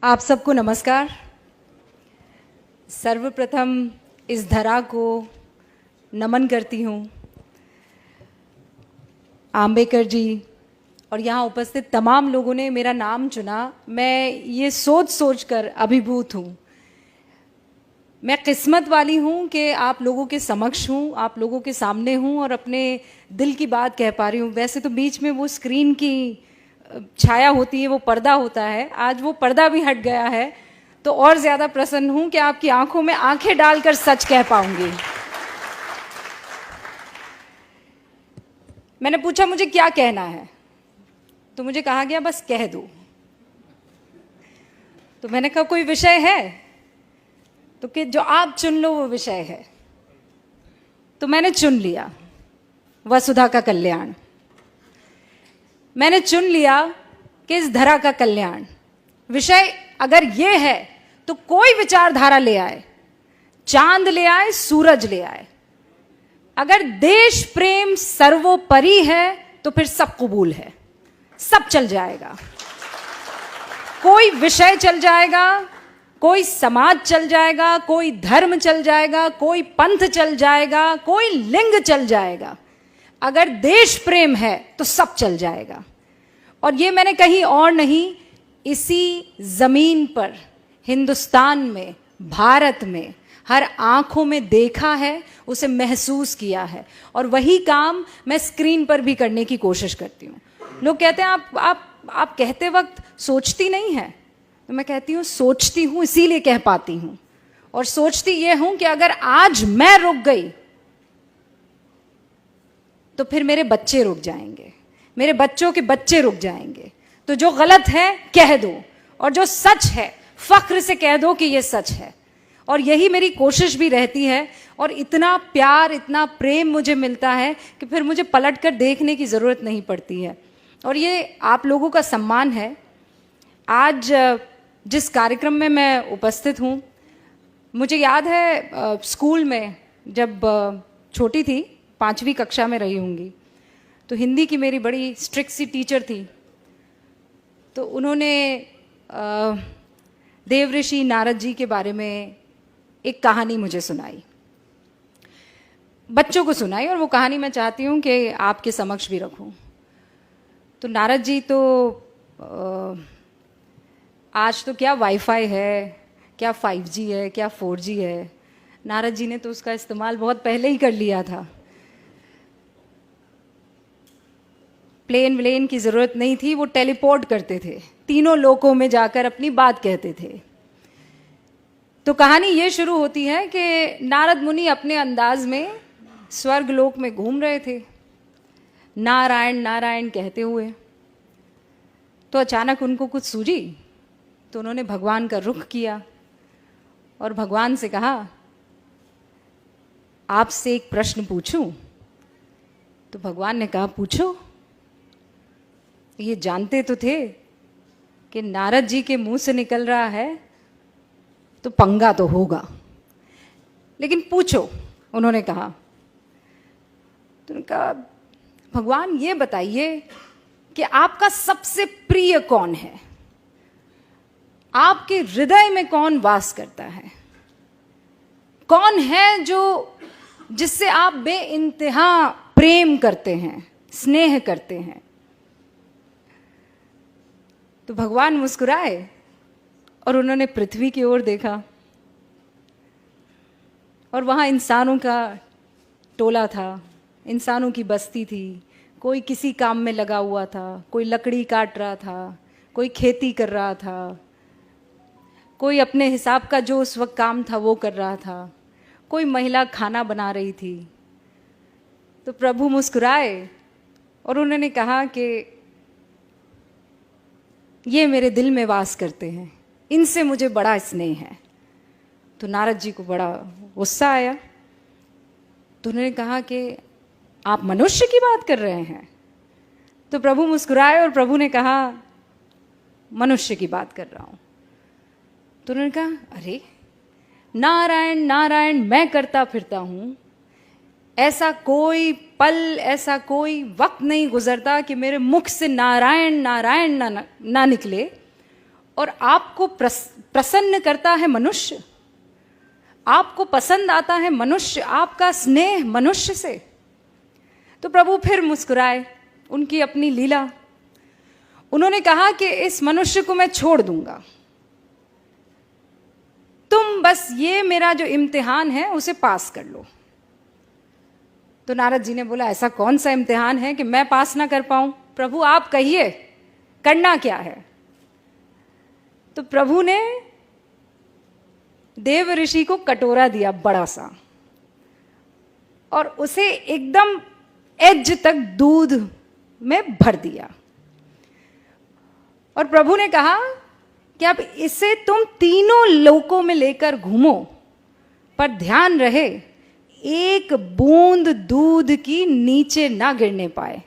आप सबको नमस्कार। सर्वप्रथम इस धरा को नमन करती हूँ। आम्बेकर जी और यहाँ उपस्थित तमाम लोगों ने मेरा नाम चुना। मैं ये सोच सोच कर अभिभूत हूँ। मैं किस्मत वाली हूँ कि आप लोगों के समक्ष हूँ, आप लोगों के सामने हूँ और अपने दिल की बात कह पा रही हूँ। वैसे तो बीच में वो स्क्रीन की छाया होती है, वो पर्दा होता है, आज वो पर्दा भी हट गया है, तो और ज़्यादा प्रसन्न हूँ कि आपकी आंखों में आंखें डालकर सच कह पाऊंगी। मैंने पूछा मुझे क्या कहना है, तो मुझे कहा गया बस कह दो। तो मैंने कहा कोई विषय है, तो कि जो आप चुन लो वो विषय है। तो मैंने चुन लिया वसुधा का कल्याण। मैंने चुन लिया कि इस धरा का कल्याण विषय अगर ये है तो कोई विचारधारा ले आए, चांद ले आए, सूरज ले आए। अगर देश प्रेम सर्वोपरि है तो फिर सब कबूल है, सब चल जाएगा। कोई विषय चल जाएगा, कोई समाज चल जाएगा, कोई धर्म चल जाएगा, कोई पंथ चल जाएगा, कोई लिंग चल जाएगा। अगर देश प्रेम है तो सब चल जाएगा। और ये मैंने कहीं और नहीं, इसी जमीन पर, हिंदुस्तान में, भारत में हर आंखों में देखा है, उसे महसूस किया है। और वही काम मैं स्क्रीन पर भी करने की कोशिश करती हूँ। लोग कहते हैं आप कहते वक्त सोचती नहीं है, तो मैं कहती हूँ सोचती हूँ, इसीलिए कह पाती हूँ। और सोचती ये हूं कि अगर आज मैं रुक गई तो फिर मेरे बच्चे रुक जाएंगे, मेरे बच्चों के बच्चे रुक जाएंगे। तो जो गलत है कह दो, और जो सच है फख्र से कह दो कि ये सच है। और यही मेरी कोशिश भी रहती है। और इतना प्यार, इतना प्रेम मुझे मिलता है कि फिर मुझे पलट कर देखने की ज़रूरत नहीं पड़ती है। और ये आप लोगों का सम्मान है। आज जिस कार्यक्रम में मैं उपस्थित हूँ, मुझे याद है स्कूल में जब छोटी थी, 5वीं कक्षा में रही होंगी, तो हिंदी की मेरी बड़ी स्ट्रिक्ट सी टीचर थी। तो उन्होंने देवऋषि नारद जी के बारे में एक कहानी मुझे सुनाई, बच्चों को सुनाई, और वो कहानी मैं चाहती हूँ कि आपके समक्ष भी रखूँ। तो नारद जी तो आज तो क्या वाईफाई है, क्या 5G है, क्या 4G है। नारद जी ने तो उसका इस्तेमाल बहुत पहले ही कर लिया था। प्लेन व्लेन की ज़रूरत नहीं थी, वो टेलीपोर्ट करते थे, तीनों लोकों में जाकर अपनी बात कहते थे। तो कहानी ये शुरू होती है कि नारद मुनि अपने अंदाज में स्वर्ग लोक में घूम रहे थे, नारायण नारायण कहते हुए। तो अचानक उनको कुछ सूझी, तो उन्होंने भगवान का रुख किया और भगवान से कहा, आपसे एक प्रश्न पूछूं? तो भगवान ने कहा, पूछो। ये जानते तो थे कि नारद जी के मुंह से निकल रहा है तो पंगा तो होगा, लेकिन पूछो, उन्होंने कहा। तो उन्होंने कहा, भगवान ये बताइए कि आपका सबसे प्रिय कौन है, आपके हृदय में कौन वास करता है, कौन है जो जिससे आप बेइंतहा प्रेम करते हैं, स्नेह करते हैं। तो भगवान मुस्कुराए और उन्होंने पृथ्वी की ओर देखा, और वहाँ इंसानों का टोला था, इंसानों की बस्ती थी। कोई किसी काम में लगा हुआ था, कोई लकड़ी काट रहा था, कोई खेती कर रहा था, कोई अपने हिसाब का जो उस वक्त काम था वो कर रहा था, कोई महिला खाना बना रही थी। तो प्रभु मुस्कुराए और उन्होंने कहा कि ये मेरे दिल में वास करते हैं, इनसे मुझे बड़ा स्नेह है। तो नारद जी को बड़ा गुस्सा आया। तो उन्होंने कहा कि आप मनुष्य की बात कर रहे हैं? तो प्रभु मुस्कुराए और प्रभु ने कहा, मनुष्य की बात कर रहा हूं। तो उन्होंने कहा, अरे नारायण नारायण मैं करता फिरता हूं, ऐसा कोई पल, ऐसा कोई वक्त नहीं गुजरता कि मेरे मुख से नारायण नारायण ना निकले। और आपको प्रसन्न करता है मनुष्य, आपको पसंद आता है मनुष्य, आपका स्नेह मनुष्य से, तो प्रभु फिर मुस्कुराए, उनकी अपनी लीला। उन्होंने कहा कि इस मनुष्य को मैं छोड़ दूंगा, तुम बस ये मेरा जो इम्तिहान है उसे पास कर लो। तो नारद जी ने बोला, ऐसा कौन सा इम्तिहान है कि मैं पास ना कर पाऊं? प्रभु आप कहिए, करना क्या है? तो प्रभु ने देव ऋषि को कटोरा दिया बड़ा सा, और उसे एकदम एज तक दूध में भर दिया, और प्रभु ने कहा कि अब इसे तुम तीनों लोकों में लेकर घूमो, पर ध्यान रहे एक बूंद दूध की नीचे ना गिरने पाए।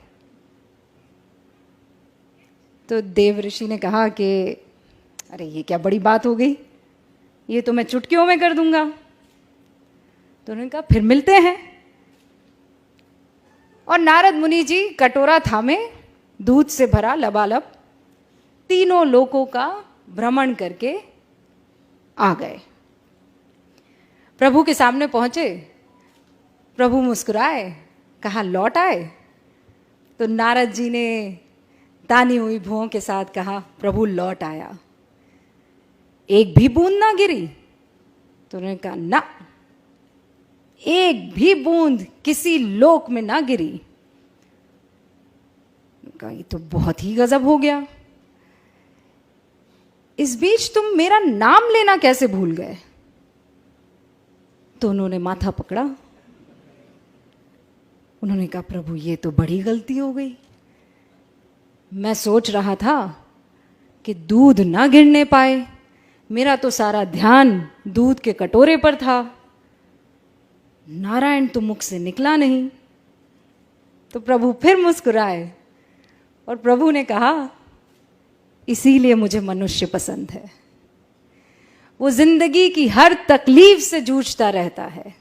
तो देव ऋषि ने कहा कि अरे ये क्या बड़ी बात हो गई, ये तो मैं चुटकियों में कर दूंगा। तो उन्होंने कहा फिर मिलते हैं। और नारद मुनि जी कटोरा थामे, दूध से भरा लबालब, तीनों लोकों का भ्रमण करके आ गए। प्रभु के सामने पहुंचे, प्रभु मुस्कुराए, कहा लौट आए? तो नारद जी ने तानी हुई भुओं के साथ कहा, प्रभु लौट आया, एक भी बूंद ना गिरी? तो उन्होंने कहा ना, एक भी बूंद किसी लोक में ना गिरी। कहा ये तो बहुत ही गजब हो गया, इस बीच तुम मेरा नाम लेना कैसे भूल गए? तो उन्होंने माथा पकड़ा, उन्होंने कहा प्रभु ये तो बड़ी गलती हो गई, मैं सोच रहा था कि दूध ना गिरने पाए, मेरा तो सारा ध्यान दूध के कटोरे पर था, नारायण तो मुख से निकला नहीं। तो प्रभु फिर मुस्कुराए, और प्रभु ने कहा इसीलिए मुझे मनुष्य पसंद है, वो जिंदगी की हर तकलीफ से जूझता रहता है,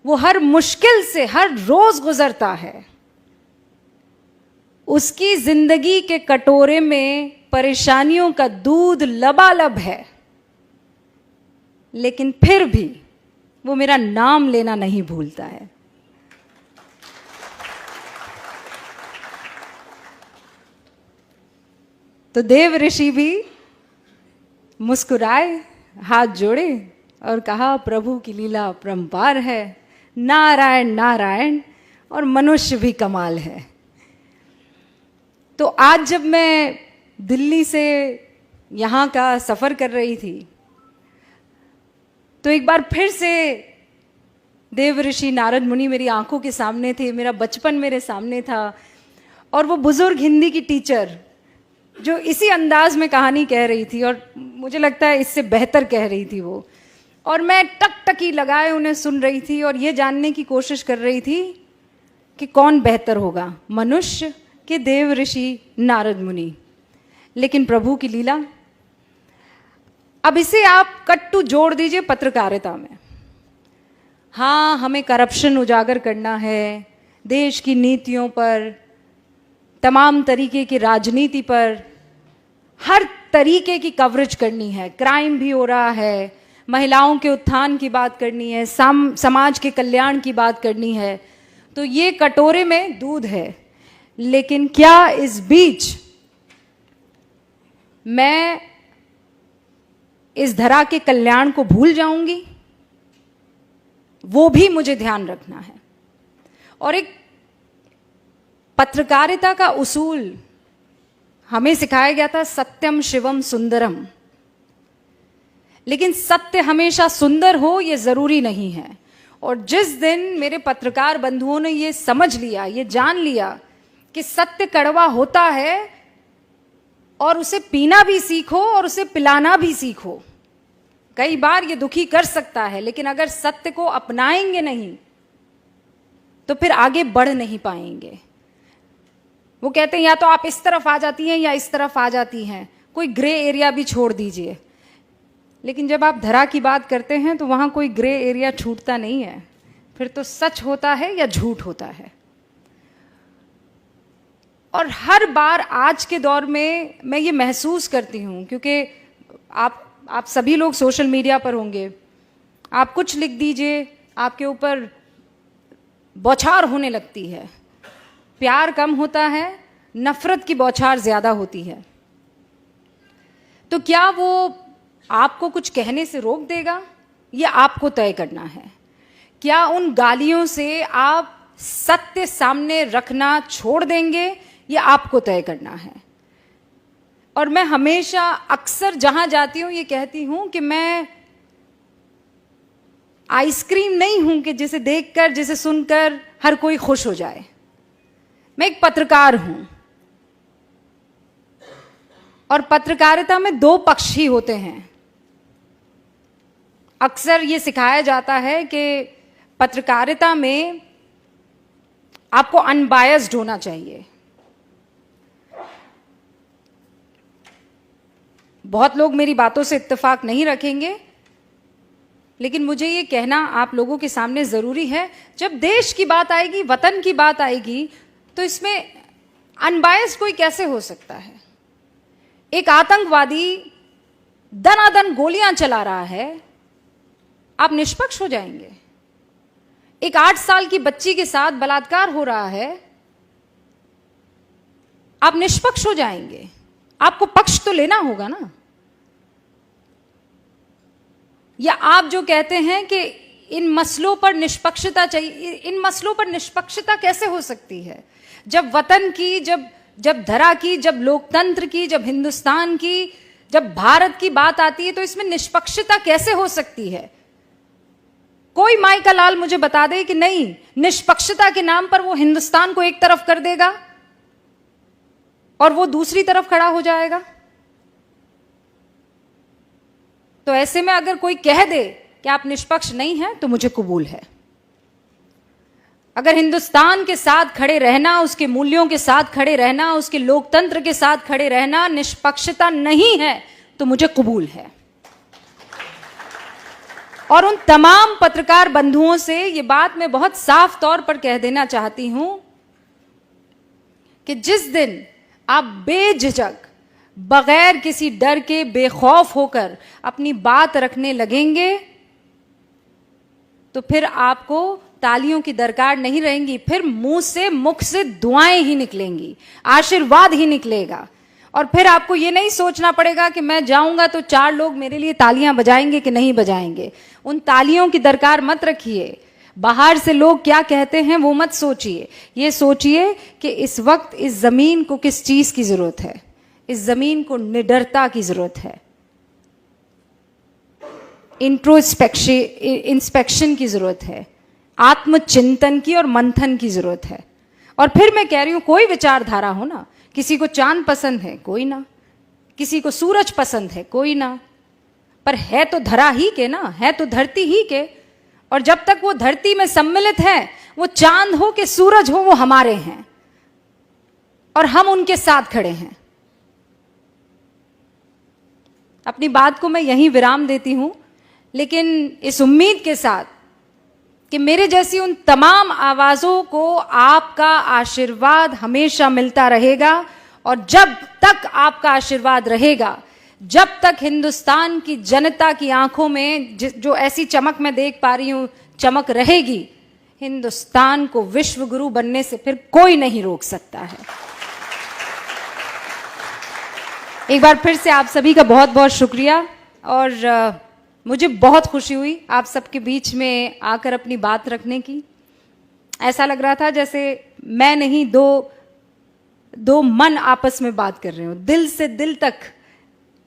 वो हर मुश्किल से हर रोज गुजरता है, उसकी जिंदगी के कटोरे में परेशानियों का दूध लबालब है, लेकिन फिर भी वो मेरा नाम लेना नहीं भूलता है। तो देव ऋषि भी मुस्कुराए, हाथ जोड़े और कहा प्रभु की लीला परंपार है, नारायण नारायण, और मनुष्य भी कमाल है। तो आज जब मैं दिल्ली से यहाँ का सफ़र कर रही थी, तो एक बार फिर से देव ऋषि नारद मुनि मेरी आंखों के सामने थे, मेरा बचपन मेरे सामने था, और वो बुजुर्ग हिंदी की टीचर जो इसी अंदाज में कहानी कह रही थी, और मुझे लगता है इससे बेहतर कह रही थी वो, और मैं टकटकी लगाए उन्हें सुन रही थी और ये जानने की कोशिश कर रही थी कि कौन बेहतर होगा, मनुष्य के देव ऋषि नारद मुनि। लेकिन प्रभु की लीला। अब इसे आप कट्टू जोड़ दीजिए पत्रकारिता में। हाँ, हमें करप्शन उजागर करना है, देश की नीतियों पर, तमाम तरीके की राजनीति पर, हर तरीके की कवरेज करनी है, क्राइम भी हो रहा है, महिलाओं के उत्थान की बात करनी है, समाज के कल्याण की बात करनी है। तो ये कटोरे में दूध है, लेकिन क्या इस बीच मैं इस धरा के कल्याण को भूल जाऊंगी? वो भी मुझे ध्यान रखना है। और एक पत्रकारिता का उसूल हमें सिखाया गया था, सत्यम शिवम सुंदरम। लेकिन सत्य हमेशा सुंदर हो ये जरूरी नहीं है। और जिस दिन मेरे पत्रकार बंधुओं ने ये समझ लिया, ये जान लिया कि सत्य कड़वा होता है, और उसे पीना भी सीखो और उसे पिलाना भी सीखो। कई बार ये दुखी कर सकता है, लेकिन अगर सत्य को अपनाएंगे नहीं तो फिर आगे बढ़ नहीं पाएंगे। वो कहते हैं या तो आप इस तरफ आ जाती हैं या इस तरफ आ जाती हैं, कोई ग्रे एरिया भी छोड़ दीजिए। लेकिन जब आप धरा की बात करते हैं तो वहां कोई ग्रे एरिया छूटता नहीं है, फिर तो सच होता है या झूठ होता है। और हर बार आज के दौर में मैं ये महसूस करती हूँ, क्योंकि आप सभी लोग सोशल मीडिया पर होंगे, आप कुछ लिख दीजिए, आपके ऊपर बौछार होने लगती है। प्यार कम होता है, नफरत की बौछार ज्यादा होती है। तो क्या वो आपको कुछ कहने से रोक देगा? ये आपको तय करना है। क्या उन गालियों से आप सत्य सामने रखना छोड़ देंगे? ये आपको तय करना है। और मैं हमेशा अक्सर जहां जाती हूं ये कहती हूं कि मैं आइसक्रीम नहीं हूं कि जिसे देखकर, जिसे सुनकर हर कोई खुश हो जाए। मैं एक पत्रकार हूं और पत्रकारिता में दो पक्ष ही होते हैं। अक्सर ये सिखाया जाता है कि पत्रकारिता में आपको अनबायस्ड होना चाहिए। बहुत लोग मेरी बातों से इत्तेफाक नहीं रखेंगे, लेकिन मुझे ये कहना आप लोगों के सामने जरूरी है। जब देश की बात आएगी, वतन की बात आएगी, तो इसमें अनबायस्ड कोई कैसे हो सकता है? एक आतंकवादी दनादन गोलियां चला रहा है, आप निष्पक्ष हो जाएंगे? एक 8 साल की बच्ची के साथ बलात्कार हो रहा है, आप निष्पक्ष हो जाएंगे? आपको पक्ष तो लेना होगा ना। या आप जो कहते हैं कि इन मसलों पर निष्पक्षता चाहिए, इन मसलों पर निष्पक्षता कैसे हो सकती है? जब वतन की, जब धरा की, जब लोकतंत्र की, जब हिंदुस्तान की, जब भारत की बात आती है, तो इसमें निष्पक्षता कैसे हो सकती है? कोई माई का लाल मुझे बता दे कि नहीं, निष्पक्षता के नाम पर वो हिंदुस्तान को एक तरफ कर देगा और वो दूसरी तरफ खड़ा हो जाएगा। तो ऐसे में अगर कोई कह दे कि आप निष्पक्ष नहीं हैं, तो मुझे कबूल है। अगर हिंदुस्तान के साथ खड़े रहना, उसके मूल्यों के साथ खड़े रहना, उसके लोकतंत्र के साथ खड़े रहना निष्पक्षता नहीं है, तो मुझे कबूल है। और उन तमाम पत्रकार बंधुओं से ये बात मैं बहुत साफ तौर पर कह देना चाहती हूं कि जिस दिन आप बेझिझक, बगैर किसी डर के, बेखौफ होकर अपनी बात रखने लगेंगे, तो फिर आपको तालियों की दरकार नहीं रहेंगी। फिर मुख से दुआएं ही निकलेंगी, आशीर्वाद ही निकलेगा। और फिर आपको ये नहीं सोचना पड़ेगा कि मैं जाऊंगा तो 4 लोग मेरे लिए तालियां बजाएंगे कि नहीं बजाएंगे। उन तालियों की दरकार मत रखिए। बाहर से लोग क्या कहते हैं वो मत सोचिए। ये सोचिए कि इस वक्त इस जमीन को किस चीज की जरूरत है। इस जमीन को निडरता की जरूरत है, इंस्पेक्शन की जरूरत है, आत्मचिंतन की और मंथन की जरूरत है। और फिर मैं कह रही हूं, कोई विचारधारा हो ना, किसी को चांद पसंद है, कोई ना, किसी को सूरज पसंद है, कोई ना, पर है तो धरा ही के ना, है तो धरती ही के। और जब तक वो धरती में सम्मिलित है, वो चांद हो कि सूरज हो, वो हमारे हैं और हम उनके साथ खड़े हैं। अपनी बात को मैं यहीं विराम देती हूं, लेकिन इस उम्मीद के साथ कि मेरे जैसी उन तमाम आवाजों को आपका आशीर्वाद हमेशा मिलता रहेगा। और जब तक आपका आशीर्वाद रहेगा, जब तक हिंदुस्तान की जनता की आंखों में जो ऐसी चमक मैं देख पा रही हूं, चमक रहेगी, हिंदुस्तान को विश्व गुरु बनने से फिर कोई नहीं रोक सकता है। एक बार फिर से आप सभी का बहुत बहुत शुक्रिया। और मुझे बहुत खुशी हुई आप सबके बीच में आकर अपनी बात रखने की। ऐसा लग रहा था जैसे मैं नहीं, दो मन आपस में बात कर रहे हो, दिल से दिल तक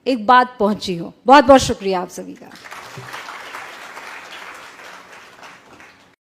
एक बात पहुंची हो। बहुत बहुत शुक्रिया आप सभी का।